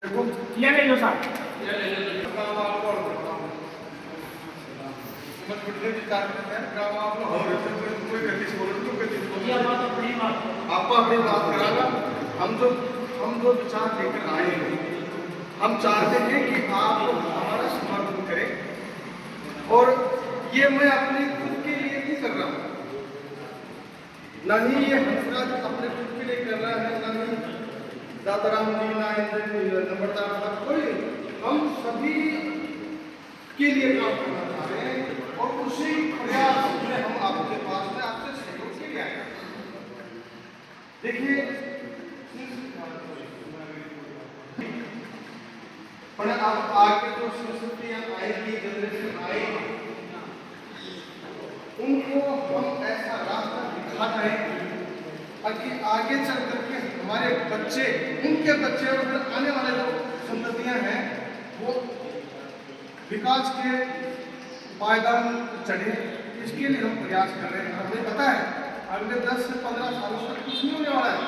ये ले लो साहब। आपको अपनी बात कराना। हम जो विचार लेकर आए हैं, हम चाहते हैं कि आप हमारा समर्थन करें। और ये मैं अपने खुद के लिए नहीं कर रहा हूँ, ना ही ये हंसराज अपने खुद के लिए कर रहा है, ना ही दादाराम जी, ना नंबरदार साहब, कोई हम सभी के लिए काम करना चाह रहे हैं। और उसी प्रयास में हम आपके पास में आपसे सहयोग के लिए आए। देखिए, पर अब आगे जो संस्कृतियां आएगी, जनरेशन आएगी, उनको हम ऐसा रास्ता दिखा रहे हैं ताकि आगे चल करके हमारे बच्चे, उनके बच्चे और फिर आने वाले जो संततियां हैं वो विकास के पायदान चढ़े। इसके लिए हम प्रयास कर रहे हैं। हमें पता है अगले 10 से 15 सालों तक कुछ नहीं होने वाला है,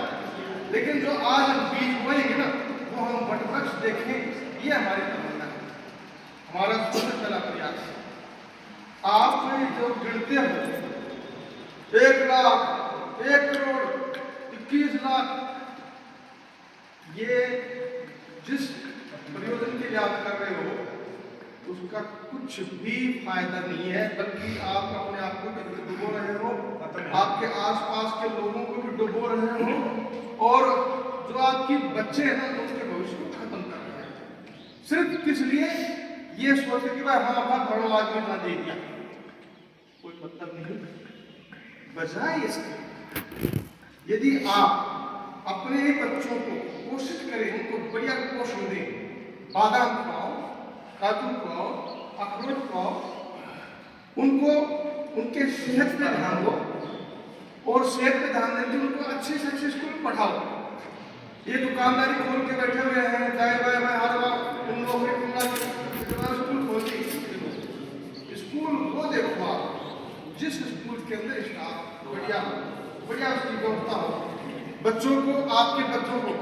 लेकिन जो आज हम बीज बोएंगे ना, वो हम वटवृक्ष देखें, ये हमारी तमन्ना है, हमारा सबसे पहला प्रयास। आप जो गिनते हो 1 लाख, 1 करोड़, 21 लाख, ये जिस प्रयोजन के लिए आप कर रहे हो उसका कुछ भी फायदा नहीं है, बल्कि आप अपने आप को भी डुबो रहे हो, आपके आसपास के लोगों को भी डुबो रहे हो, और जो आपकी बच्चे हैं ना, उनके भविष्य को खत्म कर रहे हैं। सिर्फ किस लिए? ये सोच कि भाई हाँ बहुत बड़ा आदमी ना दे दिया, कोई मतलब नहीं। बजाय इसके यदि आप अपने बच्चों को पोषित करें, उनको बढ़िया पोषण दें, बादाम खाओ, काजू खाओ, अखरोट खाओ, उनको उनके सेहत पे ध्यान दो, और सेहत पे ध्यान देकर उनको अच्छे से अच्छे स्कूल पढ़ाओ। ये दुकानदारी खोल के बैठे हुए हैं, चाहे मैं हर बार उन लोगों स्कूल खोल दी। स्कूल वो देखो आप जिस स्कूल के अंदर स्टाफ बढ़िया बढ़िया उसकी व्यवस्था हो, बच्चों को, आपके बच्चों को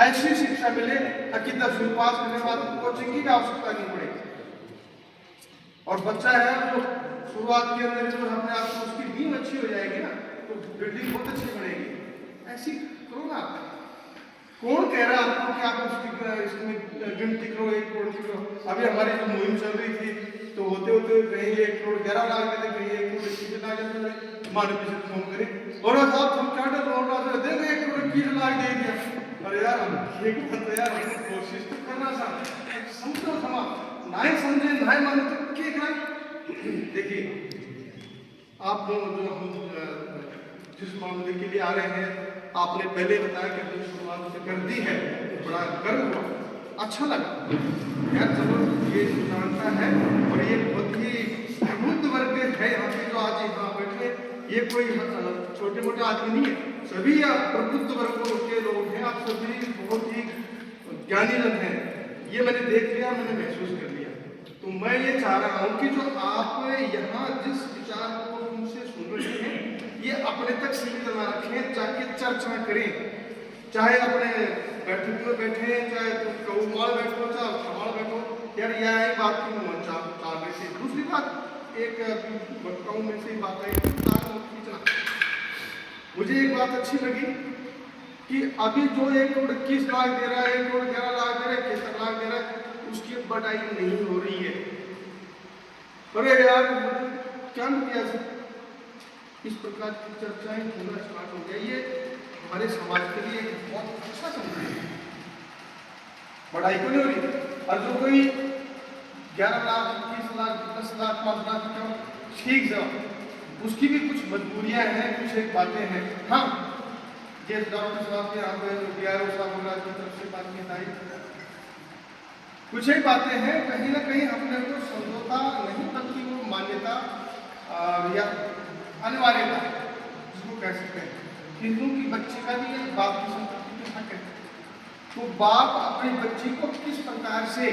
ऐसी शिक्षा मिले ताकि 10वीं पास करने के बाद कोचिंग की आवश्यकता नहीं पड़े। और बच्चा है वो शुरुआत के अंदर जो अपने आप को उसकी नींव अच्छी हो जाएगी ना, तो बिल्डिंग बहुत अच्छी बनेगी। ऐसी करो ना। कौन कह रहा है आपको कि आप उसकी गिनती करो, 1 करोड़ की करो? अभी हमारी जो मुहिम चल रही थी, तो होते होते कहीं 1 करोड़ 11 लाख देते, कहीं 1 करोड़ 21 लाख देते, हमारे पीछे फोन करें और साहब हम क्या डर देंगे 1 करोड़ 21 लाख दे दिया। अरे यार, हम एक बात यार, हम कोशिश तो करना था, समझो समा ना समझे ना माने तो क्या करें। देखिए, आप दोनों जो हम जिस मामले के लिए आ रहे हैं, आपने पहले बताया कि अपनी शुरुआत से कर दी है, बड़ा गर्व हुआ, अच्छा लगा यार। जरूर ये जानता है, और ये बहुत ही प्रबुद्ध वर्ग है यहाँ पे जो आज यहाँ बैठे, ये कोई छोटे मोटे आदमी नहीं है, सभी प्रबुद्ध वर्गों के लोग हैं। आप सभी बहुत ही ज्ञानी जन हैं, ये मैंने देख लिया, मैंने महसूस कर लिया। तो मैं ये चाह रहा हूँ कि जो आप यहाँ जिस विचार को मुझसे सुन रहे हैं, ये अपने तक सीमित ना रखें, जाके चर्चा करें, चाहे अपने बैठक में बैठे, चाहे तुम कौमाल बैठो, चाहे खमाल बैठो। यार यह बात की मैं चाह रही थी। दूसरी बात, एक वक्ताओं में से बात आई खींचना। मुझे एक बात अच्छी लगी कि अभी जो 1 करोड़ 21 लाख दे रहा है, 1 करोड़ 11 लाख दे रहा है, 71 लाख दे रहा है, उसकी बढ़ाई नहीं हो रही है। अरे यार, क्या किया सर? इस प्रकार की चर्चाएं होना स्टार्ट हो गई। ये हमारे समाज के लिए बहुत अच्छा समझ है। बढ़ाई को नहीं हो रही, और जो कोई 11 लाख 21 लाख 10 लाख 5 लाख का ठीक जवाब, उसकी भी कुछ मजबूरियां हैं, कुछ एक बातें हैं। हाँ, ये डॉक्टर साहब के यहाँ पे DRO साहब की तरफ से बात की आई, कुछ एक बातें हैं, कहीं ना कहीं अपने को समझौता नहीं, बल्कि वो मान्यता या अनिवार्यता जिसको कह सकते हैं। क्योंकि बच्चे का भी बाप की संपत्ति के हक है, तो बाप अपने बच्चे को किस प्रकार से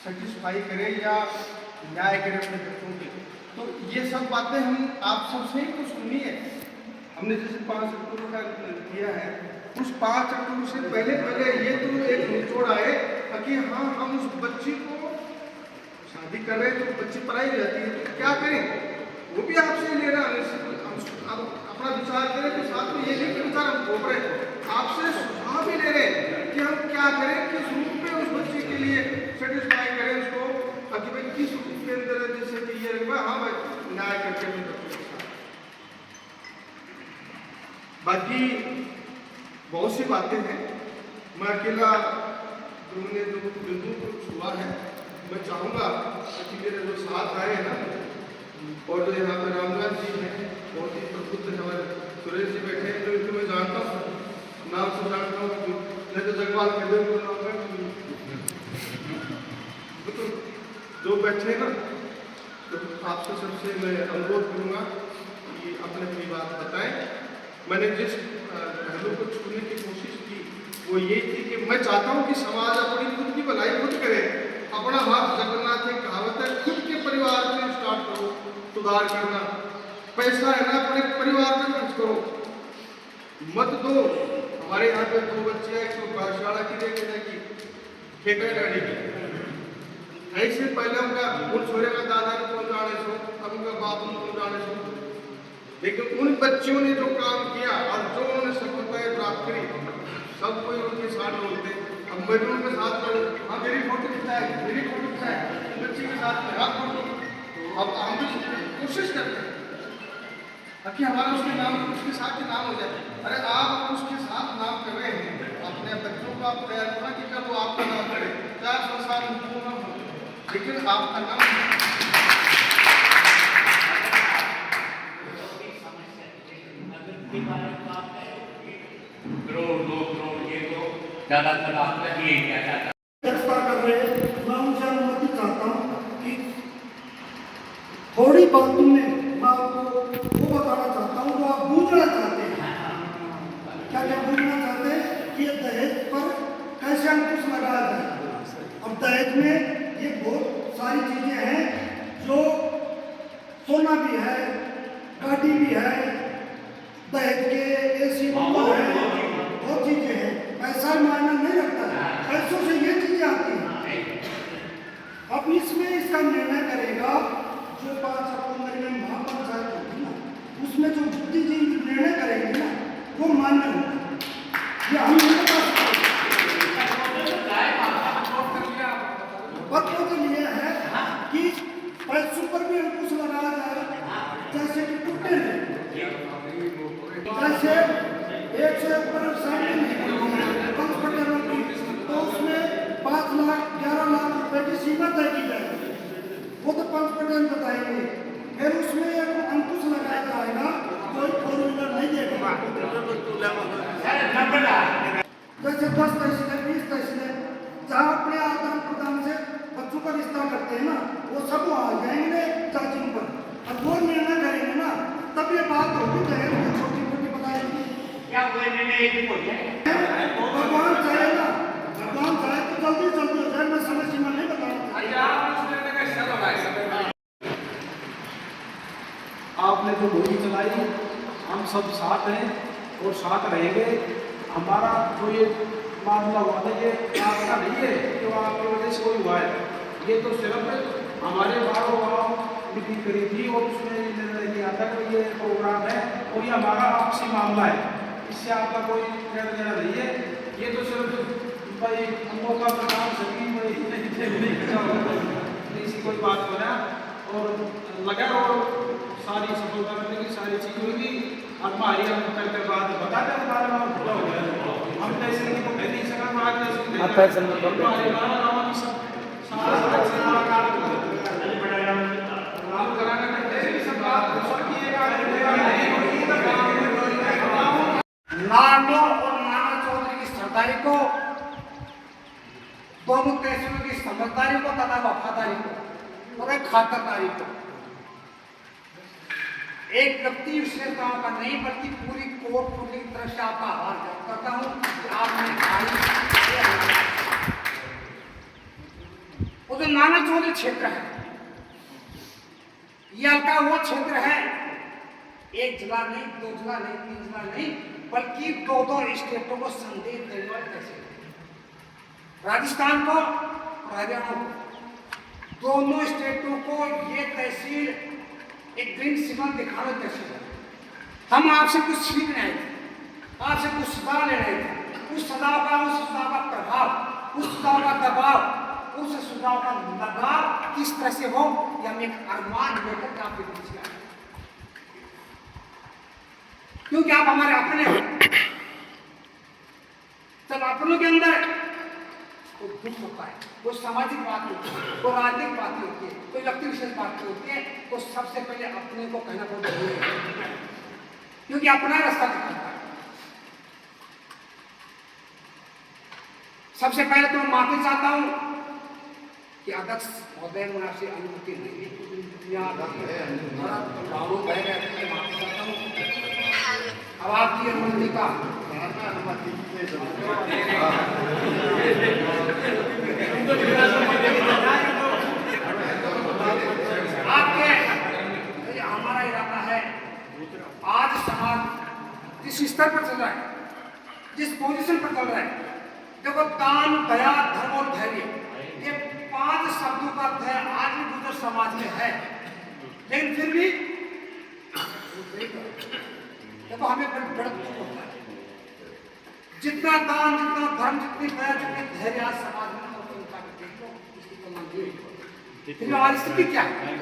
सेटिस्फाई करे या न्याय करे अपने बच्चों के, तो ये सब बातें हम आप सबसे ही तो सुनी है। हमने जैसे 5 अक्टूबर का किया है, उस 5 अक्टूबर से पहले छोड़ आए कि हाँ हम उस बच्ची को शादी कर रहे हैं तो बच्ची पढ़ाई जाती है, तो क्या करें? वो भी आपसे ले रहा है, हम अपना विचार करें तो साथ में ये नहीं कि विचार हम घोप रहे, आपसे सुझाव भी ले रहे हैं कि हम क्या करें, किस रूप में उस बच्चे के लिए सेटिस्फाई करें उसको, कि भाई किस रूप के अंदर जैसे कि ये हाँ भाई न्याय करके अपने बच्चों के साथ। बाकी बहुत सी बातें हैं, मैं अकेला जो मैंने जो बिंदु को छुआ है, मैं चाहूँगा कि मेरे जो साथ आए हैं ना, और जो यहाँ पे रामलाल जी हैं, बहुत ही प्रबुद्ध हमारे सुरेश जी बैठे हैं, जो इनको मैं जानता हूँ, नाम से जानता हूँ, नहीं तो जगवाल खेले को नाम है, तो जो बैठे हैं ना, तो आपसे सबसे मैं अनुरोध करूँगा कि अपने अपनी बात बताएं। मैंने जिस पहलू को छूने की कोशिश की वो ये थी कि मैं चाहता हूँ कि समाज अपनी खुद की भलाई खुद करे, अपना हाथ जगन्नाथ एक कहावत है, खुद के परिवार से स्टार्ट करो सुधार करना, पैसा है ना अपने परिवार में खर्च करो, मत दो। हमारे यहाँ पे 2 बच्चे हैं, एक तो पाठशाला की देखने की ठेका गाड़ी की, ऐसे पहले उनका उन छोरे का दादा ने पहुँचाने सो, अब उनका बाप ने पहुँचाने सो, लेकिन उन बच्चों ने जो काम किया और जो उन्होंने सफलताएं प्राप्त करी, सब कोई उनके साथ बोलते। अब मैं भी उनके साथ हाँ मेरी फोटो खिंचाए, मेरी फोटो खिंचाए, बच्चे के साथ मेरा फोटो, अब हम भी कोशिश करते हैं कि हमारा उसके नाम उसके साथ ही नाम हो जाए। अरे आप उसके साथ नाम कर रहे हैं, अपने बच्चों को आप तैयार करना कि कब वो आपका नाम करे, 400 साल ना हो, लेकिन आपका नाम ज्यादातर आपका ये क्या जाता कर रहे हैं। मैं उनसे अनुमति चाहता हूँ कि थोड़ी बातों में मैं आपको वो बताना चाहता हूँ जो आप बूझना चाहते हैं। क्या क्या बूझना चाहते हैं कि ये दहेज पर कैसे अंकुश लगाया जाए। अब दहेज में ये बहुत सारी चीजें हैं, जो सोना भी है, गाड़ी भी है, दहेज के एसी नंबर है, बहुत चीजें हैं। पैसा मायना नहीं रखता है, पैसों से ये चीजें आती हैं। अब इसमें इसका निर्णय करेगा जो 5 अक्टूबर में महापंचायत होगी ना, उसमें जो बुद्धिजीवी निर्णय करेंगे ना, वो मान्य होगा। ये हम नहीं बता सकते। पत्रों के लिए है कि पैसों पर भी अंकुश लगाया जाए, जैसे कि टूटे नहीं, जैसे 101 पर तो उसमें 5 लाख 11 लाख रुपए की सीमा तय की जाएगी, वो तो 5% बताएंगे। फिर उसमें एक अंकुश लगाया जाएगा, कोई 4 व्हीलर नहीं देगा, जैसे 10 तहसीलें 20 तहसीलें जहाँ अपने आदान प्रदान से बच्चों का रिश्ता करते हैं ना, वो सब आ जाएंगे चाचियों पर, और वो निर्णय करेंगे ना, तब ये बात होगी। दहेज की छोटी मोटी बताएगी क्या कोई निर्णय एक ही हो जाए, भगवान चाहे ना, भगवान चाहे तो जल्दी जल्दी हो जाए। मैं समय सीमा नहीं बताऊंगा। आपने जो गोली चलाई, हम सब साथ हैं और साथ रहेंगे। हमारा जो ये मामला हुआ था, ये आपका नहीं है जो आपकी वजह से कोई हुआ है, ये तो सिर्फ हमारे बारों गाँव मीटिंग करी थी और उसमें निर्णय लिया था कि ये प्रोग्राम है और ये हमारा आपसी मामला है, इससे आपका कोई लेना देना नहीं है। ये तो सिर्फ भाई मौका प्रदान सभी इसी कोई बात बना और लगा और सारी सफलता मिलेगी, सारी चीज़ होगी। हमारी हम करके बाद बता दें हमारा नाम भूला हो गया, हम ऐसे को कह नहीं सका हमारे गाँव की सब नानो और नाना चौधरी की सरदारी को, दोनों तहसीलों की समझदारी को तथा वफादारी को और एक खातरदारी को, एक व्यक्ति विशेषताओं का नहीं बल्कि पूरी कोर्ट की तरफ से आपका आभार व्यक्त करता हूँ कि आपने वो जो नाना चौधरी क्षेत्र है, यह का वो क्षेत्र है, एक जिला नहीं, 2 जिला नहीं, 3 जिला नहीं, बल्कि 2 स्टेटों को संदेश देने वाले तहसील। राजस्थान को और हरियाणा को, दोनों स्टेटों को ये तहसील एक ग्रीन सिग्नल दिखाने तहसील है। हम आपसे कुछ सीख रहे थे, आपसे कुछ सुधार ले रहे थे। उस सुधार का प्रभाव, उस सुधार का दबाव, उस सुधार का लगाव किस तरह से हो, ये हम एक अरमान लेकर आपके बीच में आए, क्योंकि आप हमारे अपने हैं। जब अपनों के अंदर कोई दुख होता है, कोई सामाजिक बात होती है, कोई राजनीतिक बातें होती है, कोई व्यक्ति विशेष बातें होती है, तो सबसे पहले अपने को कहना बहुत जरूरी है, क्योंकि अपना रास्ता दिखाता है। सबसे पहले तो मैं माफी चाहता हूं कि अध्यक्ष महोदय ने आपसे अनुमति नहीं दी, माफी चाहता हूं। अब आपकी अनुमति का आपके हमारा इरादा है, आज समाज जिस स्तर पर चल रहा है, जिस पोजीशन पर चल रहा है, देखो दान, दया, धर्म और धैर्य, ये 5 शब्दों का अध्यय आज भी गुजर समाज में है, लेकिन फिर भी देखो हमें बड़ा दुख होता है। जितना दान, जितना धर्म, जितनी दया, जितने धैर्य आज समाज में फिर हमारी स्थिति क्या है?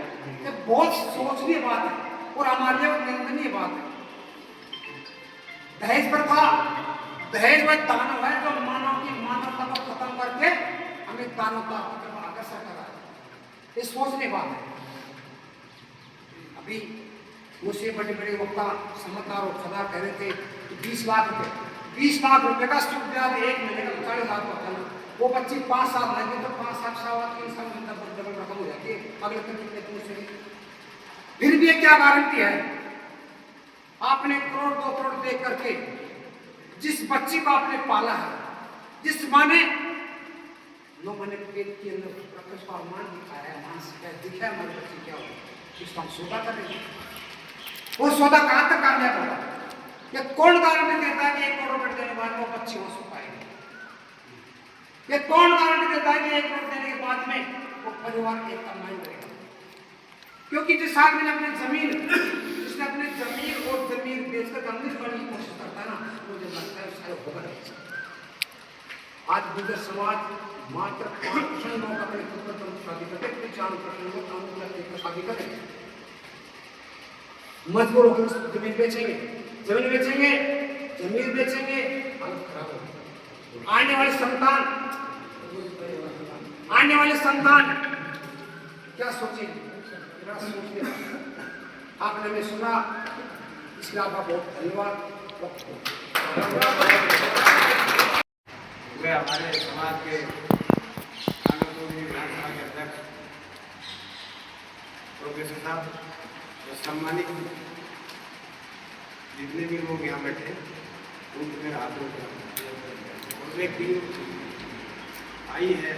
ये बहुत सोचनीय बात है और हमारे लिए निंदनीय बात है। दहेज प्रथा, दहेज वह दानव है जो मानव की मानवता को खत्म करके हमें दानवता की तरफ अग्रसर कर रहा है। ये सोचने बात है। अभी मुझसे बड़े बड़े वक्ता, समझदार और खबरदार कह रहे थे कि 20 लाख रुपए का शुल्क ब्याज 1 महीने का 40 लाख का करना, वो बच्ची 5 साल रहेंगे तो 5 साल 3 साल में डबल रकम हो जाती है। अगले तक फिर भी क्या गारंटी है? आपने करोड़ 2 करोड़ दे करके जिस बच्ची को आपने पाला है, जिस माँ ने 9 महीने पेट के अंदर प्रकाश का मान दिखाया है, मान दिखाया हमारी बच्ची क्या हो, इसका हम सौदा करेंगे। वो सौदा कहां तक कामयाब होगा? ये कौन गारंटी देता है कि 1 करोड़ रुपए देने के बाद वो बच्ची हो पाएगी? ये कौन गारंटी देता है कि 1 करोड़ देने के बाद में वो परिवार एक कमाई करेगा? क्योंकि जिस आदमी ने अपनी जमीन, जिसने अपनी जमीन और जमीन बेचकर अमीर बनने की कोशिश करता है ना, मुझे लगता है शायद होगा नहीं। आज गुजर समाज मात्र 5% लोग अपने पुत्र को शादी करते, 95% लोग कानून करके शादी करें। मजबूर होकर जमीन बेचेंगे, जमीन बेचेंगे, जमीन बेचेंगे, हालत खराब होगी। आने वाले संतान क्या सोचेंगे? आपने हमें सुना, इसलिए आपका बहुत धन्यवाद। वे हमारे समाज के विधानसभा के अध्यक्ष प्रोफेसर साहब, सम्मानित जितने भी लोग यहाँ बैठे उनके मेरे हाथों में एक टीम आई है,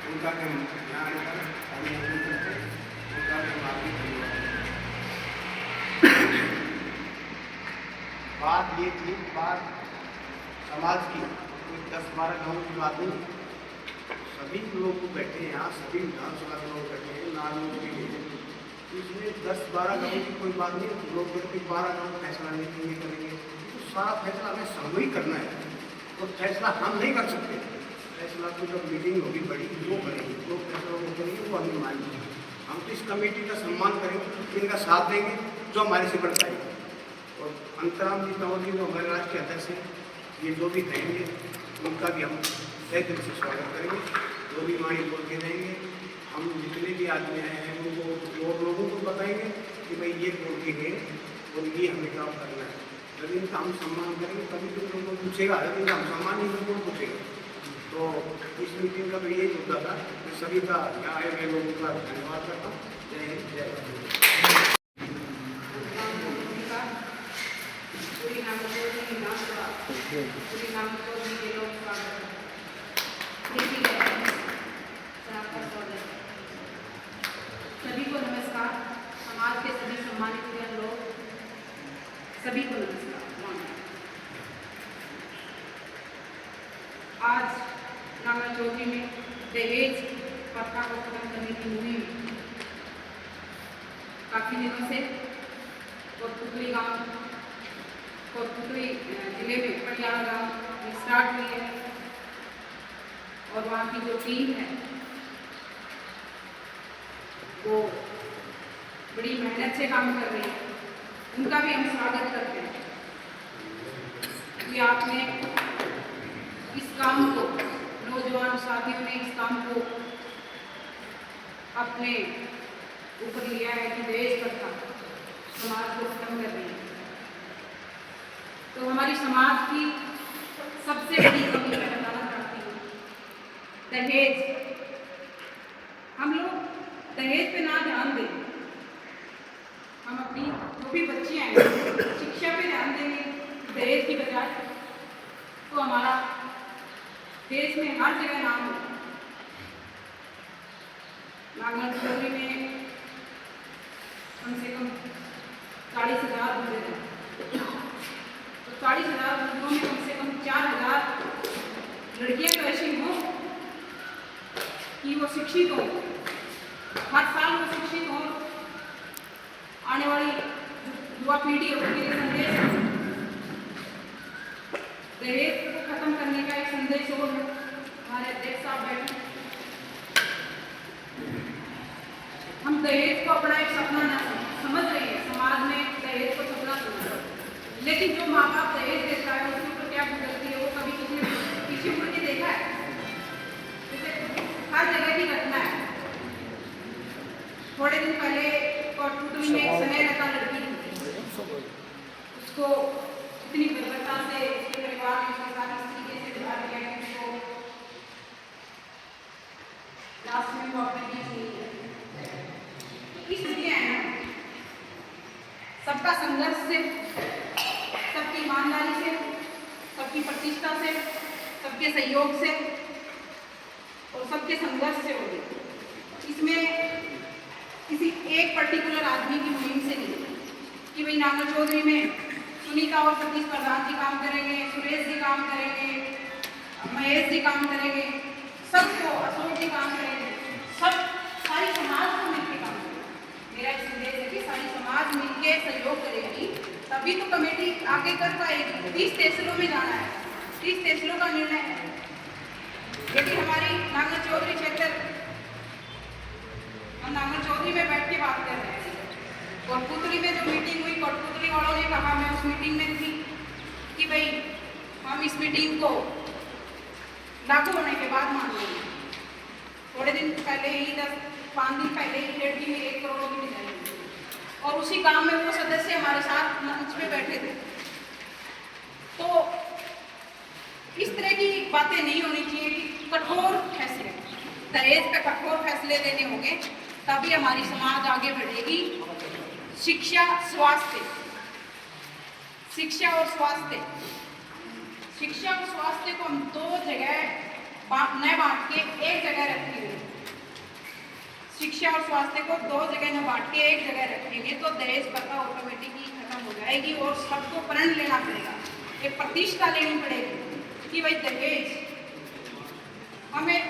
उनका हम यहाँ उनका बात ये थी, बात समाज की, कोई 10-12 गाँव की बात नहीं। सभी लोग बैठे हैं यहाँ, सभी विधानसभा के लोग बैठे हैं, नालों के लिए इसमें 10-12 गाँव की कोई बात नहीं। लोग बैठ के 12 गाँव फैसला नहीं करेंगे, तो सारा फैसला हमें सामूहिक करना है। तो फैसला हम नहीं कर सकते, फैसला की जब मीटिंग होगी बड़ी वो करेंगे, जो फैसला वो करेंगे वो हमें मानेंगे। हम तो इस कमेटी का सम्मान करेंगे, इनका साथ देंगे जो हमारे से बढ़ पाएंगे। और अंतराम जी कंवर जी जो हमारे राष्ट्रीय अध्यक्ष हैं, ये जो भी कहेंगे उनका भी हम तहे दिल से स्वागत करेंगे। जो भी वाणी बोल के रहेंगे, हम जितने भी आदमी आए हैं उनको और लोगों को बताएंगे कि भाई ये बोल के गए और ये हमें काम करना है। यदि इनका हम सम्मान करेंगे तभी तो लोगों को पूछेगा, यदि इनका हम सम्मान नहीं लोगों को पूछेगा। तो इस मीटिंग का तो यही मुद्दा था। मैं सभी का यहाँ आए हुए लोगों का धन्यवाद करता हूँ। जय हिंद, जय भारत। सभी को नमस्कार। समाज के सभी सम्मानित लोग, सभी को नमस्कार। आज नांगल चौधरी में दहेज प्रथा को खत्म करने की मुहिम काफ़ी दिनों से कोटपुतली जिले में पटियाला गांव में स्टार्ट हुई है और वहाँ की जो टीम है वो बड़ी मेहनत से काम कर रही है। उनका भी हम स्वागत करते हैं कि आपने इस काम को, नौजवान साथियों ने इस काम को अपने ऊपर लिया है कि दहेज प्रथा समाज को खत्म कर रही है। तो हमारी समाज की सबसे बड़ी कमी मैं बताना चाहती हूँ, दहेज। हम लोग दहेज पे ना ध्यान दें, हम अपनी जो भी बच्चियाँ हैं शिक्षा पे ध्यान देंगे दहेज की बजाय, तो हमारा देश में हर जगह नाम हो। नांगल चौधरी में कम से कम 40,000 बंदे हैं, तो 40,000 बंदों में कम से कम 4,000 लड़कियां तो ऐसी हों कि वो शिक्षित हों, हर साल वो शिक्षित हों। आने वाली युवा पीढ़ी है उसके लिए संदेश, दहेज को खत्म करने का एक संदेश और हमारे अध्यक्ष साहब बैठे। हम दहेज को अपना एक सपना ना समझ रहे हैं, समाज में दहेज को सपना समझ रहे हैं, लेकिन जो माँ बाप दहेज देता है उसके ऊपर क्या गुजरती है वो कभी किसी ने पीछे मुड़ के देखा है? जैसे हर जगह की घटना है। थोड़े दिन पहले कोटपुतली में एक स्नेहलता लड़की थी, उसको इतनी दुर्घटना से उसके परिवार ने उसके साथ इस तरीके से व्यवहार किया कि उसको लास्ट में वो अपने बीच नहीं है। इसलिए है ना, सबका संघर्ष से, सबकी ईमानदारी से, सबकी प्रतिष्ठा से, सबके सहयोग से और सबके संघर्ष से होगी। इसमें किसी एक पर्टिकुलर आदमी की मुहिम से नहीं कि भाई नांगल चौधरी में सुनीता और सतीश प्रधान जी काम करेंगे, सुरेश जी काम करेंगे, महेश जी काम करेंगे, सबको, अशोक जी काम करेंगे, सब सारी समाज को मिलकर काम करेंगे। मेरा एक संदेश है कि सारी समाज मिलकर सहयोग करेगी तभी तो कमेटी आगे कर पाएगी। 30 तहसीलों में जाना है, 30 तहसीलों का निर्णय है। यदि हमारी नांगल चौधरी क्षेत्र, हम नांगल चौधरी में बैठ के बात कर रहे हैं, कोटपुतली में जो मीटिंग हुई, कोटपुतली वालों ने कहा, मैं उस मीटिंग में थी, कि भाई हम इस मीटिंग को लागू होने के बाद मान लेंगे। थोड़े दिन पहले ही 5 दिन पहले ही खेड़की में 1 करोड़ की डिजाइन हुई और उसी गांव में वो सदस्य हमारे साथ मंच पे बैठे थे। तो इस तरह की बातें नहीं होनी चाहिए कि कठोर फैसले, दहेज पे कठोर फैसले लेने होंगे तभी हमारी समाज आगे बढ़ेगी। शिक्षा, स्वास्थ्य, शिक्षा और स्वास्थ्य, शिक्षा और स्वास्थ्य को हम 2 जगह न बांट के एक जगह रखेंगे। शिक्षा और स्वास्थ्य को 2 जगह न बांट के एक जगह रखेंगे तो दहेज प्रथा ऑटोमेटिकली खत्म हो जाएगी और सबको प्रण लेना पड़ेगा, एक प्रतिष्ठा लेनी पड़ेगी कि भाई दहेज हमें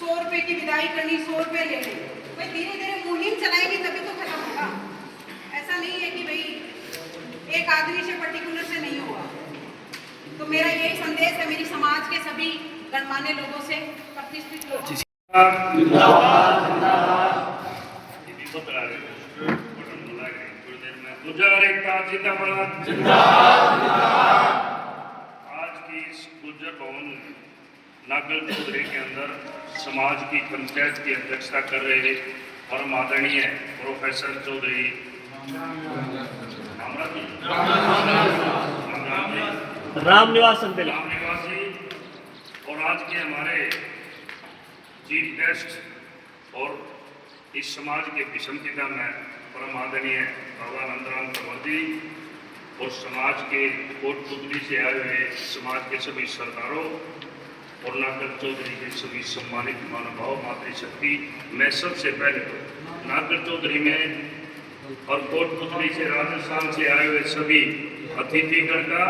100 रुपये की विदाई करनी, 100 रुपये ले लें। भाई धीरे धीरे मुहिम चलाएगी तभी तो खत्म होगा। ऐसा नहीं है कि भाई एक आदमी से पर्टिकुलर से नहीं होगा। तो मेरा यही संदेश है मेरी समाज के सभी गणमान्य लोगों से, प्रतिष्ठित लोगों से। आज की इस गुर्जर भवन नांगल चौधरी के अंदर समाज की पंचायत की अध्यक्षता कर रहे परम आदरणीय प्रोफेसर चौधरी राम निवास जी और आज के हमारे चीफ गेस्ट और इस समाज के विषम पिता में परम आदरणीय बाबा नंदराम कंवर जी और समाज के कोटपुतली से आए हुए समाज के सभी सरदारों और नांगल चौधरी के सभी सम्मानित महानुभाव, मातृशक्ति, मैं सबसे पहले तो नांगल चौधरी में और कोटपुतली से, राजस्थान से आए हुए सभी अतिथिगण का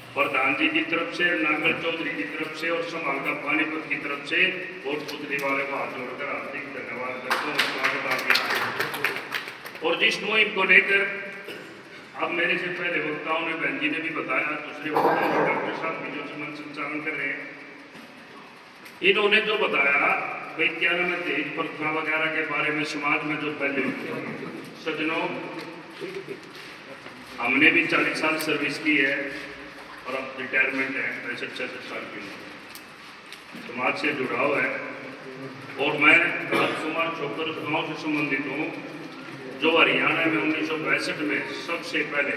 प्रधान जी की तरफ से, नागर चौधरी की तरफ से और संभालका पानीपत की तरफ से कोटपुतली वाले को हाथ जोड़कर हार्दिक धन्यवाद करता हूँ। स्वागत आपका। और जिस मुहिम को लेकर अब मेरे से पहले वक्ताओं ने, बहन जी ने भी बताया, दूसरे वक्ताओं ने, डॉक्टर साहब भी जो मंच संचालन कर रहे हैं, इन्होंने जो बताया भाई क्या नाम है, दहेज प्रथा वगैरह के बारे में समाज में जो पहले सज्जनों, हमने भी 40 साल सर्विस की है और अब रिटायरमेंट है, 65 साल की समाज से जुड़ाव है। और मैं राजकुमार छोकर गांव से संबंधित हूँ, जो हरियाणा में 1962 में सबसे पहले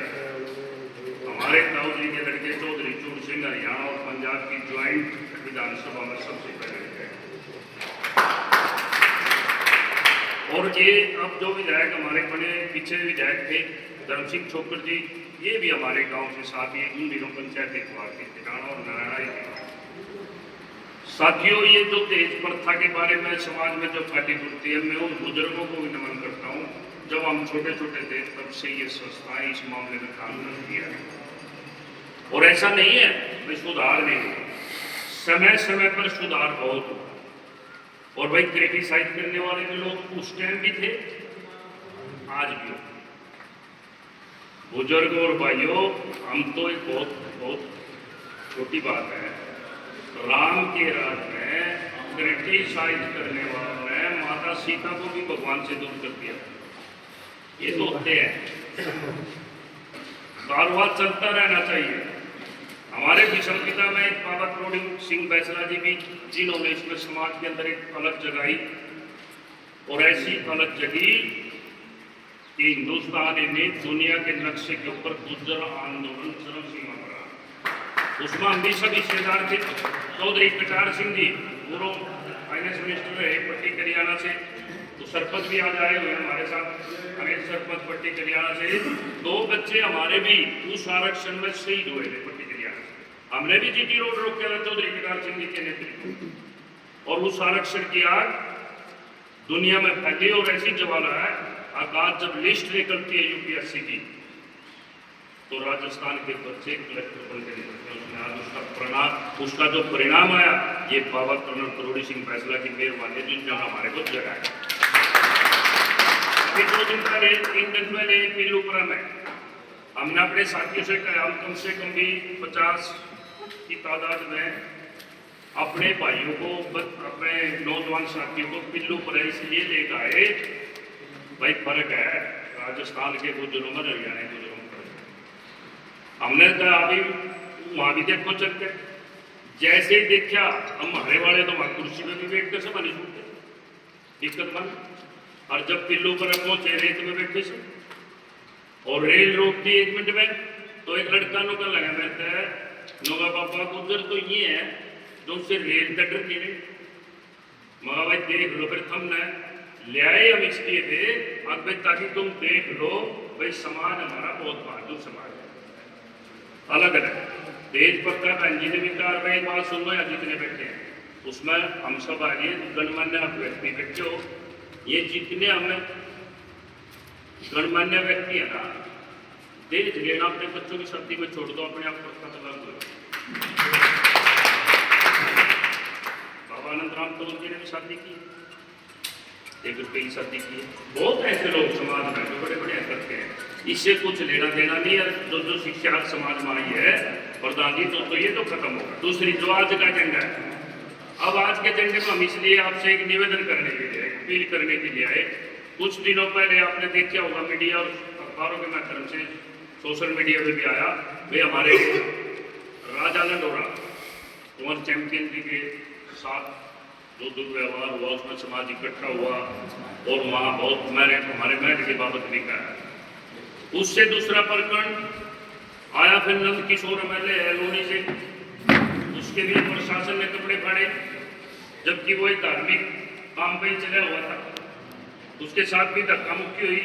हमारे ताऊ जी के लड़के चौधरी चूड़ सिंह हरियाणा और पंजाब की ज्वाइंट विधानसभा में सबसे पहले गए। और ये अब जो विधायक हमारे बने, पीछे विधायक थे धर्म सिंह छोकर जी, ये भी हमारे गांव से साथ ही उन दिनों पंचायत इतवार के ठिकाना और नारायण। साथियों, ये जो दहेज प्रथा के बारे में समाज में जो फैली फूटती है, मैं उन बुजुर्गों को भी नमन करता हूँ। जब हम छोटे छोटे थे तब से ये संस्थाएं इस मामले में काम करती है और ऐसा नहीं है भाई सुधार नहीं हुआ, समय समय पर सुधार बहुत हुआ। और भाई क्रिटिसाइज करने वाले भी लोग उस टाइम भी थे, आज भी। बुजुर्ग और भाइयों, हम तो एक बहुत बहुत छोटी बात है, राम के राज में क्रिटिसाइज करने वालों ने माता सीता को भी भगवान से दूर कर दिया। ये तो होते हैं, कारोबार चलता रहना चाहिए। हमारे विषम पिता में एक बाबा करोड़ी सिंह बैसला जी भी, जिन्होंने इसमें समाज के अंदर एक अलग जगाई और ऐसी अलग जगी कि हिंदुस्तान ने दुनिया के नक्शे के ऊपर गुर्जर आंदोलन चरम सीमा पर आ। उसमें हम भी सब हिस्सेदार थे। चौधरी कटार सिंह जी पूर्व फाइनेंस मिनिस्टर रहे पट्टी करियाना से, तो सरपंच भी आज आए हुए हैं हमारे साथ, अनिल सरपंच पट्टी करियाना से। 2 बच्चे हमारे भी उस आरक्षण में शहीद हुए थे पट्टी करियाना से। हमने भी जीटी रोड रोक किया चौधरी कटार सिंह जी के नेतृत्व, और उस आरक्षण की आग दुनिया में फैली और ऐसी ज्वाला है। आज जब लिस्ट निकलती है यूपीएससी की, तो राजस्थान के बच्चे कलेक्टर बन के निकलते हैं। आज उसका जो परिणाम आया, ये बाबा कर्नल करोड़ी सिंह बैसला की मेहरबानी, जिन्होंने हमारे को जगाया। अभी 2 दिन पहले, 3 दिन पहले पीलूपुरा में हमने अपने साथियों से कहा, हम कम से कम भी 50 की तादाद में अपने भाइयों को, अपने नौजवान साथियों को पीलूपुरा इसलिए लेकर आए, भाई फर्क है राजस्थान के बुजुर्गों में, हरियाणा के बुजुर्गों में। हमने कहा अभी वहां भी देखो चल के, जैसे ही देखा हम हमारे वाले तो वहां कुर्सी में भी बैठ कर सब नहीं सुनते, दिक्कत बन। और जब पिल्लू पर पहुंचे, रेत में बैठे से और रेल रोक दी 1 मिनट में, तो एक लड़का नुका लगा रहता है, नोगा बाबा गुजर तो ये है जो उससे रेल तक रखे रहे। मगर भाई देख लो, फिर हमने ले आए हम इसलिए थे अब भाई ताकि तुम देख लो भाई समाज हमारा बहुत बहादुर समाज है, अलग अलग। तेज पत्ता बहन जी ने भी कहा, भाई बात सुन लो या जितने बैठे हैं उसमें हम सब आइए गणमान्य व्यक्ति बैठे हो, ये जितने हमें गणमान्य व्यक्ति है ना, देख लेना, अपने बच्चों की शादी में छोड़ दो, अपने आप पत्ता चला दो। बाबा अनंतराम तोल जी ने भी शादी की, एक रुपये की शादी की है। बहुत ऐसे लोग समाज में जो बड़े बड़े करते हैं, इससे कुछ लेना देना नहीं है। जो शिक्षा समाज में आई है प्रधान जी, तो ये तो खत्म होगा। दूसरी जो आज का एजेंडा है, अब आज के एजेंडे में हम इसलिए आपसे एक निवेदन करने के लिए, अपील करने के लिए आए। कुछ दिनों पहले आपने देखा होगा मीडिया और अखबारों के माध्यम से, सोशल मीडिया में भी आया, वे हमारे राजा लंडोरा कुंवर चैंपियन जी के साथ जो दुर्व्यवहार हुआ, उसमें समाज इकट्ठा हुआ और वहाँ बहुत हमारे महल की बाबत भी कहा। उससे दूसरा प्रकरण आया फिर नंद किशोर एमएलए एलोनी से, उसके भी प्रशासन ने कपड़े फाड़े, जबकि वो एक धार्मिक काम पे ही चला हुआ था, उसके साथ भी धक्का मुक्की हुई।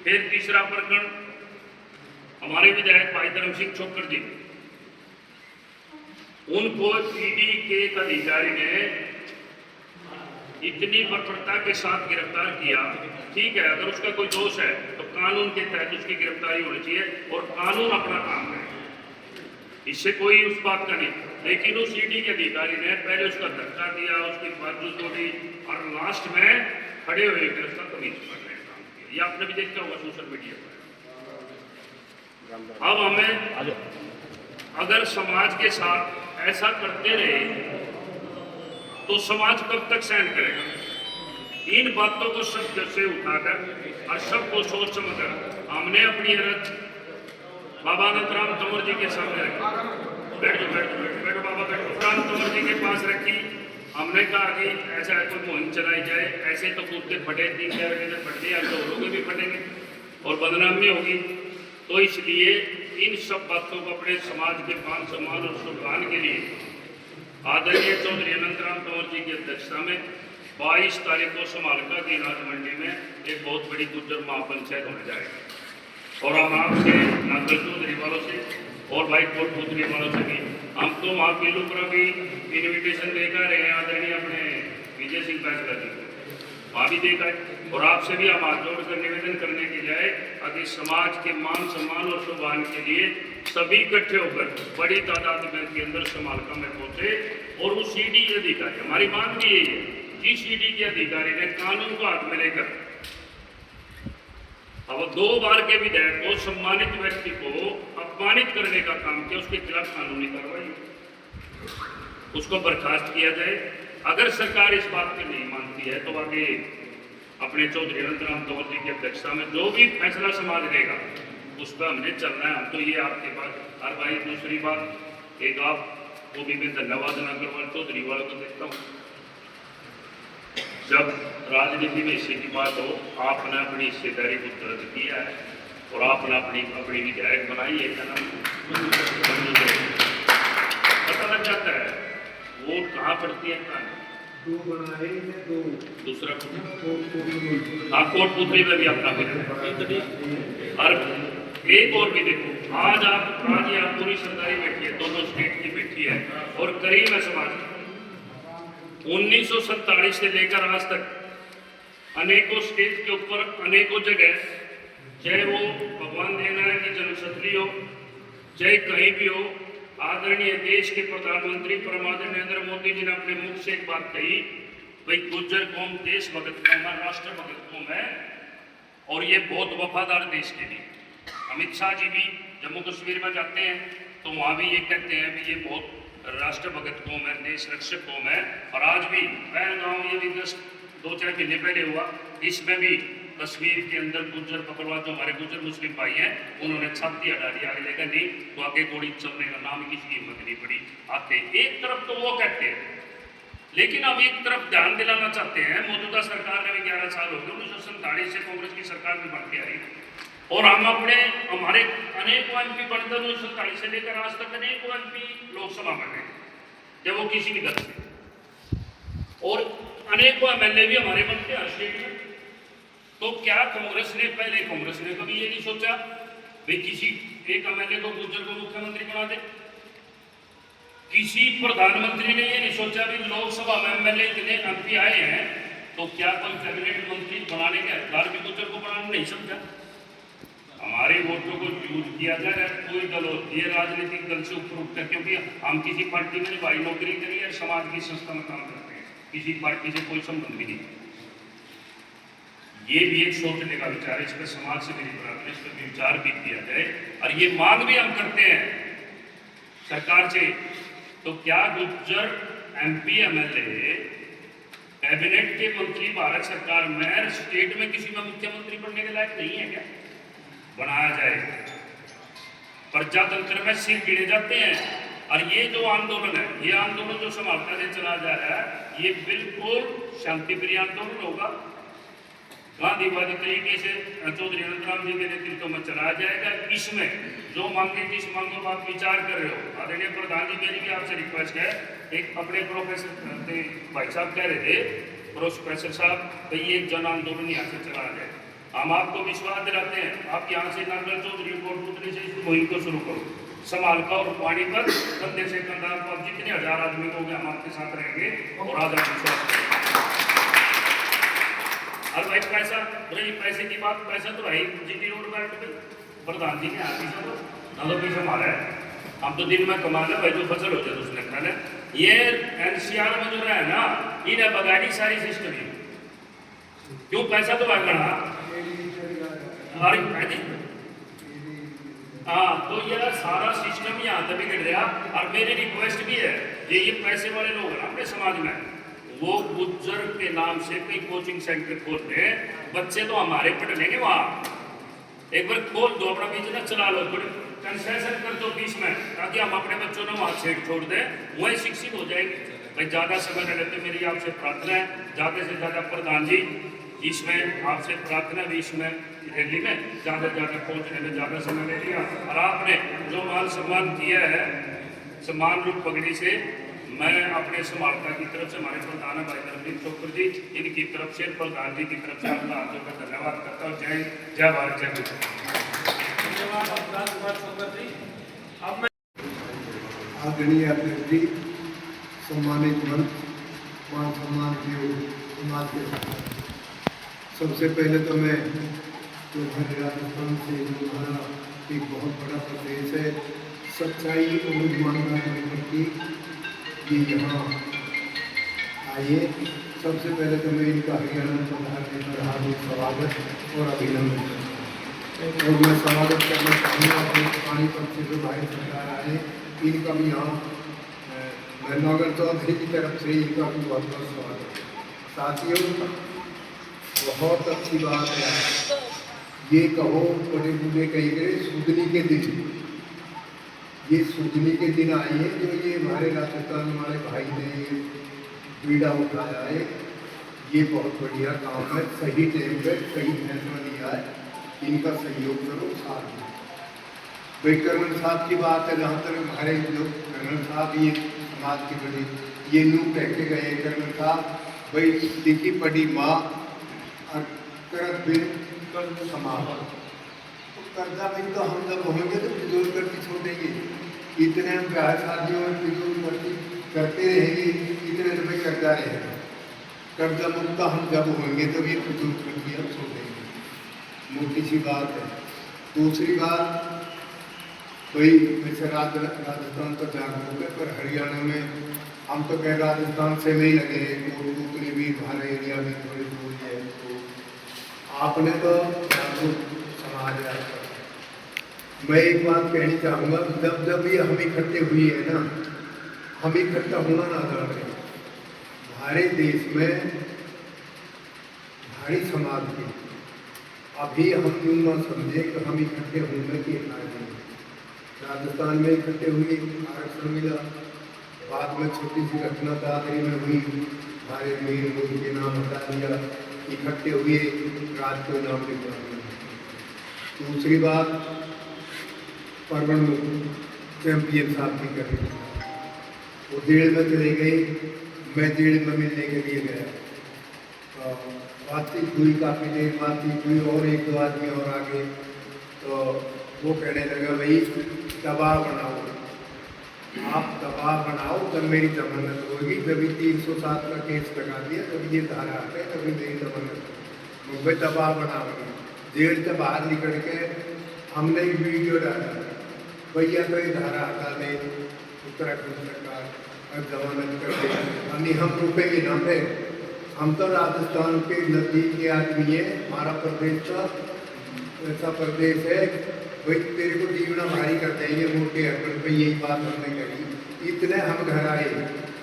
फिर तीसरा प्रकरण हमारे विधायक भाई धर्म सिंह छोकर जी, उनको ईडी के एक अधिकारी ने इतनी बर्बरता के साथ गिरफ्तार किया। ठीक है, अगर उसका कोई दोष है तो कानून के तहत उसकी गिरफ्तारी होनी चाहिए और कानून अपना काम करे। इससे कोई उस बात का नहीं, लेकिन उस ईडी के अधिकारी ने पहले उसका धक्का दिया, उसकी बाजू तोड़ी और लास्ट में खड़े हुए उसका कमीज पकड़ने का काम किया। ये आपने भी देखा होगा सोशल मीडिया पर। अब हमें अगर समाज के साथ ऐसा करते रहे तो समाज कब तक सहन करेगा? इन बातों को सब से उठाकर और सबको सोच समझकर हमने अपनी अर्ज बाबा नंदराम तंवर जी के सामने रखी। बैठो बाबा बैठो। राम तंवर जी के पास रखी। हमने कहा कि ऐसा कोई मुहिम चलाई जाए, ऐसे तो कुत्ते फटे 3-4 महीने फट दिया तो लोग भी फटेंगे और बदनामी होगी। तो इसलिए इन सब बातों को अपने समाज के मान सम्मान और सुधार के लिए आदरणीय चौधरी अनंतराम तंवर जी की अध्यक्षता में 22 तारीख को समालका की अनाज मंडी में एक बहुत बड़ी गुर्जर महापंचायत होने जाएगी। और हम आपसे नागल चौधरी वालों से और भाई कोटपुतली वालों से भी हम तो वहाँ पीलूपुरा भी इन्विटेशन देकर रहे हैं आदरणीय अपने विजय सिंह फैसला जी को वहाँ भी देखा है। और आपसे भी हम हाथ जोड़कर निवेदन करने के जाए ताकि समाज के मान सम्मान और सम्मान के लिए सभी इकट्ठे होकर बड़ी तादाद में के अंदर समालका में पहुंचे। और उस ईडी अधिकारी, हमारी मांग भी यही है, जिस ईडी के अधिकारी ने कानून को हाथ में लेकर अब 2 बार के विधायक को, सम्मानित व्यक्ति को अपमानित करने का काम किया, उसके खिलाफ कानूनी कार्रवाई, उसको बर्खास्त किया जाए। अगर सरकार इस बात पर नहीं मानती है तो आगे अपने चौधरी अनंतराम तंवर जी की अध्यक्षता में जो भी फैसला समाज लेगा उस पर हमने चलना है। हम तो ये आपके पास। और भाई दूसरी बात, एक आप वो भी मैं धन्यवाद अग्रवाल चौधरी वालों को देखता हूँ, जब राजनीति में हिस्से की बात हो आपने अपनी हिस्सेदारी को दर्ज किया है और आपने अपनी विधायक बनाई है, क्या नाम पता लग जाता है वोट कहाँ पड़ती है, कहाँ दूसरा हाँ कोटपुतली में भी अपना और एक और भी देखो, आज यहाँ पूरी सरदारी बैठी है, दोनों स्टेट की बैठी है और करीब है समाज 1947 से लेकर आज तक अनेकों स्टेज के ऊपर अनेकों जगह, चाहे वो भगवान देवनारायण की जन्मस्थली हो, चाहे कहीं भी हो, आदरणीय देश के प्रधानमंत्री परमानंद नरेंद्र मोदी जी ने अपने मुख से एक बात कही, भाई गुर्जर कौम देश भगत कौम है, राष्ट्र भगत कौम है और ये बहुत वफादार देश के लिए। अमित शाह जी भी जम्मू कश्मीर में जाते हैं तो वहाँ भी ये कहते हैं कि ये बहुत राष्ट्र भगत कौम है, देश रक्षक कौम है। और आज भी पहलगांव ये भी 2-4 महीने पहले हुआ, इसमें भी कश्मीर के अंदर गुर्जर पकड़वा, जो हमारे गुर्जर मुस्लिम भाई हैं, उन्होंने छाती हटा दी, आगे लेकर नहीं तो आगे गोली चलने का नाम किसी की हिम्मत नहीं पड़ी। आते एक तरफ तो वो कहते हैं, लेकिन अब एक तरफ ध्यान दिलाना चाहते हैं, मौजूदा सरकार ने भी 11 साल हो गए, 1947 से कांग्रेस की सरकार भी बढ़ती आई और हम हमारे अनेकों MP बनकर 1947 से लेकर आज तक अनेकों MP लोकसभा में गए, जब वो किसी भी दल से, और अनेकों MLA भी हमारे बनते हैं स्टेट में। तो क्या कांग्रेस ने कभी ये नहीं सोचा भाई किसी एक MLA को गुर्जर को मुख्यमंत्री बना दे? किसी प्रधानमंत्री ने ये नहीं सोचा भी लोकसभा में MLA इतने MP आए हैं तो क्या कोई कैबिनेट मंत्री बनाने के अधिकार भी गुर्जर को बनाना नहीं समझा? हमारे वोटों को यूज किया जा रहा है, कोई दल होती है राजनीतिक दल से ऊपर उठकर, क्योंकि हम किसी पार्टी में भाई नौकरी करिए, समाज की संस्था में काम करते हैं, किसी पार्टी से कोई संबंध भी नहीं। ये भी एक सोचने का विचार है, इस पर समाज से मेरी बराबरी, इस पर विचार भी किया जाए। और ये मांग भी हम करते हैं सरकार से, तो क्या गुर्जर MP MLA कैबिनेट के मंत्री भारत सरकार में स्टेट में किसी में मुख्यमंत्री बनने के लायक नहीं है क्या? बनाया जाए। प्रजातंत्र में सिर गिने जाते हैं। और ये जो आंदोलन है, ये आंदोलन जो समालका से चला जा रहा है, ये बिल्कुल शांतिप्रिय आंदोलन होगा, गांधीवादी तरीके से चौधरी अनंतराम जी के नेतृत्व में चलाया जाएगा। इसमें जो मांगे, जिस मांगों पर आप विचार कर रहे हो, आदरणीय प्रधान जी, मेरी भी आपसे रिक्वेस्ट है, एक अपने प्रोफेसर भाई साहब कह रहे थे, प्रोफेसर साहब, भाई ये जन आंदोलन यहाँ से चलाया जाए। हम आपको विश्वास दिलाते हैं, आप यहाँ से नागल चौधरी कोटपुतली से इस मुहिम को शुरू करो, समालका और पानी पर कंधे से कंधा, आप जितने 1000 आदमी हो गए हम आपके साथ रहेंगे और आज हम विश्वास। और भाई पैसा, रही पैसे की बात, पैसा तो है GT रोड पर प्रधान जी ने हाथी सब ना तो पीछे मारा है, हम तो दिन में कमा ले भाई, जो फसल हो जाए उसने खाने। ये एनसीआर में जो रहा है ना, इन्हें बगाड़ी सारी सिस्टम ही, क्यों पैसा तो लगना। हाँ, तो ये सारा सिस्टम यहाँ तक बिगड़ गया। और मेरी रिक्वेस्ट भी है, ये पैसे वाले लोग हैं अपने समाज में, वो बुजुर्ग के नाम से कई कोचिंग सेंटर खोलते हैं, बच्चे तो हमारे पढ़ लेंगे वहाँ। एक बार खोल दो, अपना बिजनेस चला लो, थोड़ी कंसेशन कर दो फीस में, ताकि हम अपने बच्चों ने वहाँ छेड़ छोड़ दें, वहीं शिक्षित हो जाएंगे। भाई ज़्यादा समय न लेते, मेरी आपसे प्रार्थना है, ज़्यादा से ज़्यादा प्रधान जी इसमें आपसे प्रार्थना भी, इसमें रैली में ज़्यादा से ज़्यादा पहुँचने में ज़्यादा समय ले लिया। और आपने जो मान सम्मान किया है सम्मान रूप पगड़ी से, मैं अपने समालता की तरफ से, हमारे प्रधान भाई धर्मवीर चोकर जी, इनकी तरफ से, प्रधान जी की तरफ से आपका हाथों का धन्यवाद करता हूँ। जय जय भारत, जय हिंद। आदरणीय अतिथि, सम्मानित मंच, मान सम्मान के समाज के, सबसे पहले तो मैं जो राजस्थान से हमारा एक बहुत बड़ा प्रदेश है, सच्चाई और ईमानदारी की ये यहाँ आइए। सबसे पहले तो मैं इनका हरियाणा में पधारने पर हार्दिक स्वागत और अभिनंदन करता हूँ। और मैं स्वागत करना चाहूँगा अपने पानीपत से जो भाई सरकार आए, इनका भी यहाँ मैं नौगर चौधरी की तरफ से इनका भी बहुत बहुत स्वागत है। साथियों, बहुत अच्छी बात है, ये कहो बड़े बूढ़े कही गए सूदनी के दिन, ये सूदनी के दिन आए हैं, जो ये हमारे राजस्थान वाले भाई ने ये पीड़ा उठाया है, ये बहुत बढ़िया काम है। सही टाइम पे सही फैसला लिया है, इनका सहयोग करो, साथ दो। भाई कर्नल साहब की बात है, जहाँ तक हमारे जो कर्नल साहब ये समाज के बड़े ये नू कह के गए कर्नल साहब, भाई लिखी पढ़ी माँ और करत बिन कल समाज, तो कर्जा भी तो हम जब होंगे तो फिजूल करके छोड़ेंगे, इतने हम प्यार शादियों में फिजूल करके करते रहेंगे, इतने रुपये कर्जा रहेगा। कर्जा मुक्त हम जब होंगे तो ये फिजूल करके हम छोड़ेंगे, मोटी सी बात है। दूसरी बात, कोई वैसे राजस्थान तो जागरूक है, पर हरियाणा में हम तो कह राजस्थान से नहीं लगे, उतनी भी हमारे एरिया में थोड़ी दूर है, तो आपने तो जागरूक समाज है। मैं एक बात कहनी चाहूँगा, जब जब ये हम इकट्ठे हुए हैं ना, हम इकट्ठा होना ना जान रहे, हमारे देश में भारी समाज के अभी हम यूँ ना समझे कि हम इकट्ठे होने के फायदे। राजस्थान में इकट्ठे हुए, आरक्षण मिला, बाद में छोटी सी घटना दादरी में हुई, हमारे मेन मोदी के नाम हटा दिया, इकट्ठे हुए, राज को नाम लिखवा दिया। दूसरी बात, परवन चैंपियन साहब की कर, वो जेल में चले गए, मैं जेल में मिलने के लिए गया, बातचीत हुई, काफ़ी देर बातचीत हुई, और एक दो आदमी और आ गए, तो वो कहने लगा भाई दबाव बनाओ, आप दबाव बनाओ, जब मेरी जमानत होगी, जब 307 का केस लगा दिया, तब ये धारा आते हैं, तभी मेरी जमानत मुझे दबाव बनाओगे। जेल से बाहर निकल के हमने एक वीडियो डाला, भैया तो ये धारा हटा दे, उत्तराखंड सरकार अब जमानत कर दे, यानी हम रुकेंगे ना पे, हम तो राजस्थान के नज़दीक के आदमी है, हमारा प्रदेश का ऐसा प्रदेश है, भाई तेरे को जीवना भारी कर देंगे मोटे हकड़ पे, यही बात हमने कही। इतने हम घर आए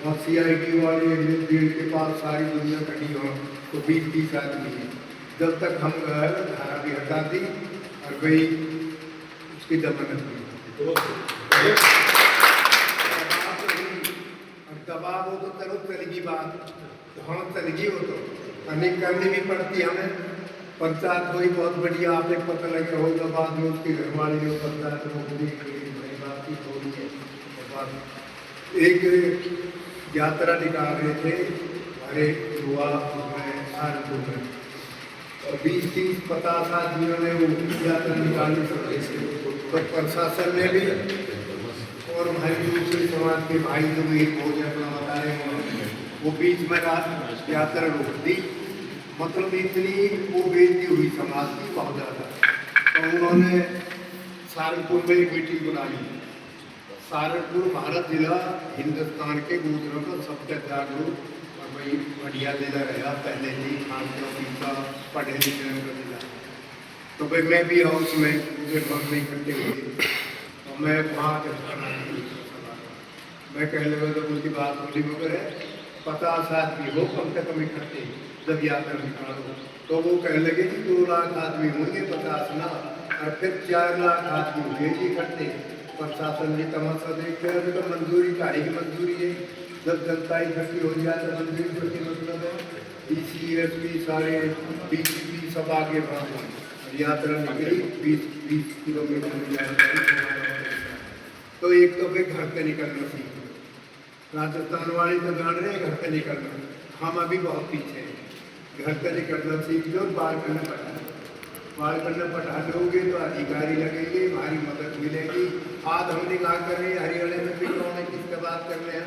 और CID वाले जेल के पास सारी दुनिया खड़ी हो, तो 20-30 आदमी है, जब तक हम गए धारा भी हटा दी और भाई उसकी जमानत दी। दबाव हो तो चलो चलेगी बात, तो हाँ चलेगी, वो तो अनेक करनी भी पड़ती हमें। पंचायत हुई बहुत बढ़िया, आपने पता लगा होगा, बाद में उसके घर वाले जो पंचायत बड़ी बातचीत हो रही है। एक यात्रा निकाल रहे थे हमारे युवा में सहारनपुर में, और 20-30-50 आदमियों ने वो यात्रा निकाली सकते से, तो प्रशासन ने भी और हमारे दूसरे समाज के भाई जो भी भोज अपना बता रहे हैं, वो बीच में यात्रा रोक दी। मतलब इतनी वो बेइज्जती हुई समाज की बहुत ज़्यादा, तो उन्होंने सहारनपुर में एक मीटिंग बुलाई, सहारनपुर भारत जिला हिंदुस्तान के गुजरों का सबसे जागरूक और भाई बढ़िया जिला रहा पहले ही खान का पढ़े लिखे का जिला। तो भाई मैं भी हाउस में मुझे बहुत नहीं करते हुए और मैं वहाँ के मैं कह लगा तो उनकी बात बोली मगर है 50 आदमी हो कम से कम इकट्ठे जब यात्रा निकालो तो वो कह लगे कि 2 लाख आदमी होंगे 50 ना और फिर 4 लाख आदमी होंगे इकट्ठे। प्रशासन जी तमाशा देख रहे हैं तो मंजूरी काहे की मंजूरी है जब जनता इकट्ठी हो जाए तो मंजूरी को क्या मतलब है। डीसी एसपी सारे बीसीपी सब आगे बढ़े यात्रा निकली 20 किलोमीटर तो एक तो भाई घर से निकलना सीखो। राजस्थान वाले तो जान रहे घर से निकलना, हम अभी बहुत पीछे हैं। घर से निकलना सीख लो, बाल करना पढ़ा लोगे तो अधिकारी लगेंगे, हमारी मदद मिलेगी। आज हम निकाह कर रहे हैं हरियाणा में भी कौन है किसका बात कर रहे हैं,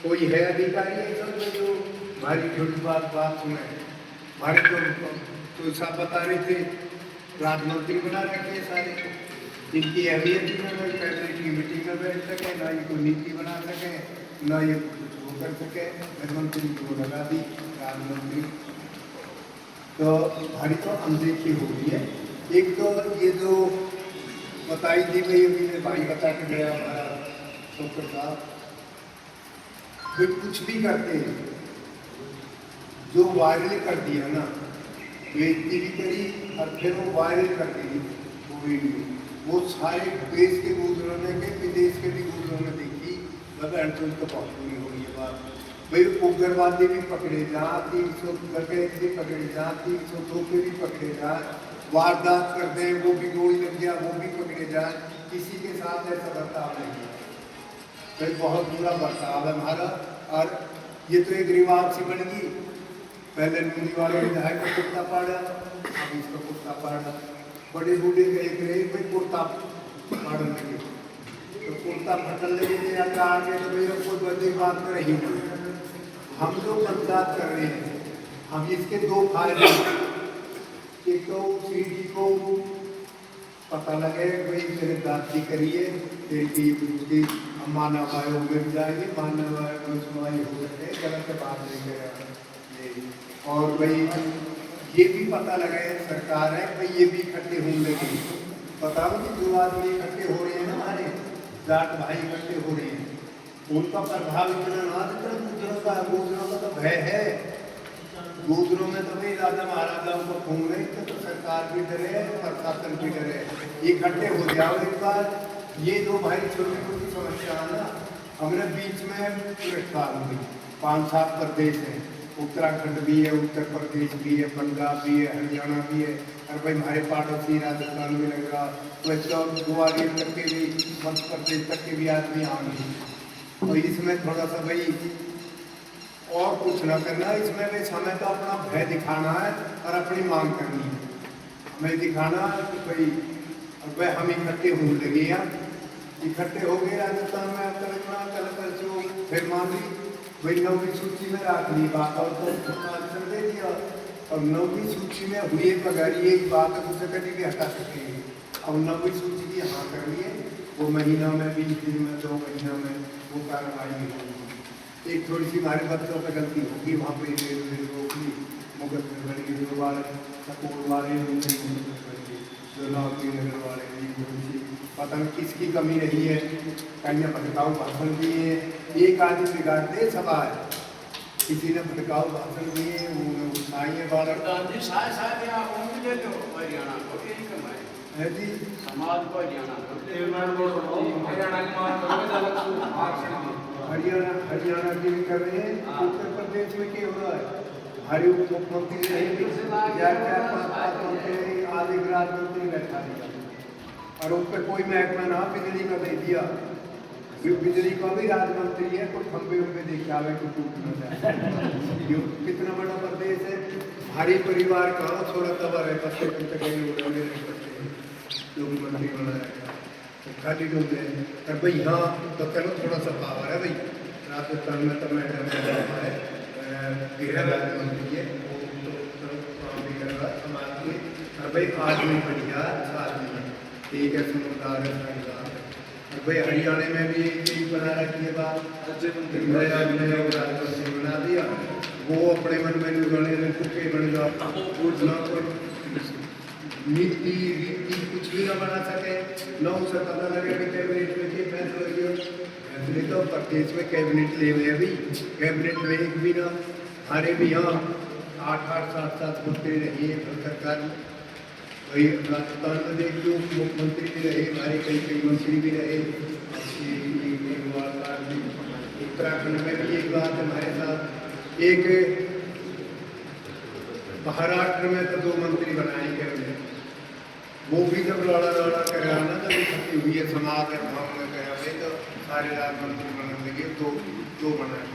कोई है अधिकारी है सब जो हमारी छोटी बात सुने। हमारे तो सब बता रहे थे राजमंत्री बना रखे सारे, जिनकी अहमियत ही न कैबिनेट की मीटिंग में बैठ सके, ना ये कोई नीति बना सके, ना ये कुछ वो कर सके। प्रधानमंत्री को लगा दी राजमंत्री, तो हमारी तो अनदेखी हो गई है। एक तो ये जो बताई थी भाई अभी मेरे भाई बता के गया हमारा डॉक्टर साहब, वे कुछ भी करते हैं जो वायरल कर दिया ना, बेइज्जती भी करी और फिर वो वायरल कर दी वो वीडियो, वो सारे देश के गुजरों ने के विदेश के भी गुजरों ने देखी। मतलब एंट्रेंस तो बहुत पूरी हो गई है बात भाई। उग्रवादी भी पकड़े जा, 300 डकैत भी पकड़े जा, 302 के भी पकड़े जा, वारदात कर दें वो भी गोली लग गया वो भी पकड़े जाए, किसी के साथ ऐसा बर्ताव नहीं भाई। बहुत बुरा बर्ताव है हमारा। और ये तो एक रिवाज सी बन गई, पहले नूनी वाले विधायक को कुत्ता पाड़ा, अब इसको कुत्ता पाड़ा। बड़े बूढ़े एक रहे भाई कुर्ता पाड़ने लगे तो कुर्ता फटल लगे थे या आगे तो भाई कोई बड़ी बात कर रही है। हम जो पंचायत कर रहे हैं हम इसके 2 फायदे, एक तो सीडी को पता लगे भाई मेरे दादी करिए कि उसकी मानव आयोग में भी जाएगी, मानव आयोग में सुनवाई हो सके, गलत बात नहीं करेगा। और भाई ये भी पता लगे सरकार है भाई ये भी इकट्ठे होने लगे। बताओ कि जो आदमी इकट्ठे हो रहे हैं ना हमारे जाट भाई इकट्ठे हो रहे हैं, उनका प्रभाव इतना ना जितना गुजरों का तो भय है। गुजरों में तो भाई राजा महाराजाओं को खून नहीं तो सरकार भी डरे प्रशासन भी डरे। इकट्ठे हो जाओ एक बार, ये 2 भाई छोटी छोटी समस्या है ना हमने बीच में गिरफ्तार हुई। 5-7 प्रदेश हैं, उत्तराखंड भी है, उत्तर प्रदेश भी है, पंजाब भी है, हरियाणा भी है, और भाई हमारे पड़ोसी राजस्थान में लग रहा, वैसे ग्वालियर तक के भी, मध्य प्रदेश तक के भी आदमी आ गए। तो इसमें थोड़ा सा भाई और कुछ ना करना, इसमें भाई हमें तो अपना भय दिखाना है और अपनी मांग करनी है। हमें दिखाना कि भाई हम इकट्ठे होने लगे हैं, इकट्ठे हो गए राजस्थान में कल फिर मान ली भाई 9वीं सूची में रख ली बात और तो आंसर दे दिया। और 9वीं सूची में हुई बगैर ये बात दूसरे कभी भी हटा सकेंगे। अब 9वीं सूची की हाँ कर लिए, वो महीना में 20 दिन में 2 महीना में वो कार्रवाई होगी। एक थोड़ी सी हमारे बच्चों पर गलती होगी, वहाँ पर रोक ली, मुकदमे बन गई, जो वाले सपोर्ट वाले जो नौकरी नगर वाले थोड़ी सी पता नहीं किसकी कमी रही है, कहीं भटकाऊ भाषण दिए, एक आदमी बिगाड़ दे सभा है, किसी ने भटकाऊ भाषण दिए, उन्हें बालक है जी समाज को हरियाणा की भी कर रहे हैं। उत्तर प्रदेश में क्या हो रहा है, हमारे उप मुख्यमंत्री रहेंगे, 4-5 मंत्री आधे राजमंत्री बैठा दिया और उस पर कोई महकमा ना बिजली का दे दिया। बिजली का भी राजमंत्री है, कुछ खंबे उम्बे देखा हुआ कुछ टूट न जाए। कितना बड़ा प्रदेश है, भारी परिवार का थोड़ा कवर है, बच्चे कुछ कहीं जो भी मंत्री बनाया तो खाली लोग हैं। भाई यहाँ तो चलो थोड़ा सा पावर है भाई, राजस्थान में तो मैडम है गृह राज्य है, वो तो काम भी कर रहा है समाज के। और भाई आदमी बढ़िया अच्छा आदमी है, ठीक है, समझदार है, समझदार है। और भाई हरियाणा में भी एक चीज बना रखी है बात, नया नया राज्य बना दिया, वो अपने मन में नहीं तुक्के बन जाओ, नीति रीति कुछ भी ना बना सके, न उसे पता लगे कि कैबिनेट में ये फैसला किया। फैसले तो प्रदेश में कैबिनेट ले हुए अभी, कैबिनेट में एक भी ना, हमारे भी यहाँ 8-8 7-7 मंत्री रही है सरकार में। वही राजस्थान में देख लो, मुख्यमंत्री भी रहे, हमारे कई मंत्री भी रहे, उत्तराखंड में भी एक बात हमारे साथ, एक महाराष्ट्र में तो 2 मंत्री बनाए कैबिनेट, वो भी जब लड़ा करा ना, जब इकट्ठी हुई है समाज है भाव में करा भाई तो सारे राज्य मंत्री बनने लगे, दो बनाए।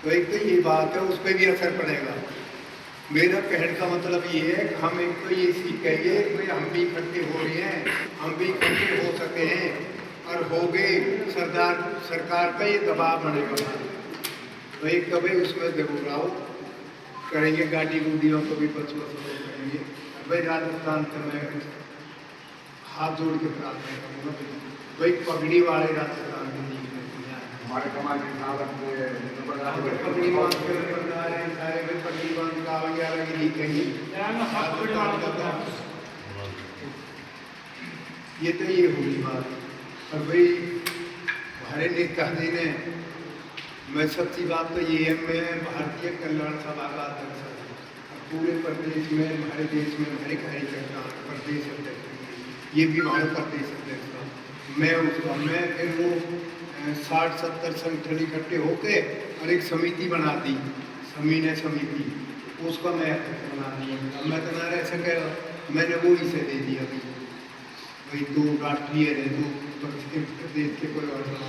तो एक तो ये बात है, उस पर भी असर पड़ेगा। मेरा कहने का मतलब ये है कि हम एक तो ये सीखेंगे कि हम भी इकट्ठे हो रहे हैं, हम भी इकट्ठे हो सके हैं, और हो गए सरकार का ये दबाव बनेगा। तो एक कभी उसमें जरूर आओ करेंगे, गाड़ी गुडियों को भी बच करेंगे। भाई राजस्थान से मैं हाथ जोड़ के प्रार्थना करूँगा, भाई पगड़ी वाले राजस्थान के लिए हमारे कमाल के पगड़ी बांध के बना रहे हैं सारे, भाई पगड़ी बांध का अलग ही कहीं ये तो ये हुई बात। और भाई हमारे नेता जी ने, मैं सच्ची बात तो ये है, मैं भारतीय कल्याण सभा का अध्यक्ष हूँ, पूरे प्रदेश में हमारे देश में हमारे कार्यकर्ता प्रदेश अध्यक्ष, ये भी हमारे प्रदेश अध्यक्ष था, मैं उसका मैं फिर वो 60-70 संगठन इकट्ठे होके और एक समिति बना दी, समिति, उसका मैं अध्यक्ष बना दिया। मैं तो ना रह सके, मैंने वो ही से दे दिया भाई 2 राष्ट्रीय है, 2 प्रदेश के कोई और बना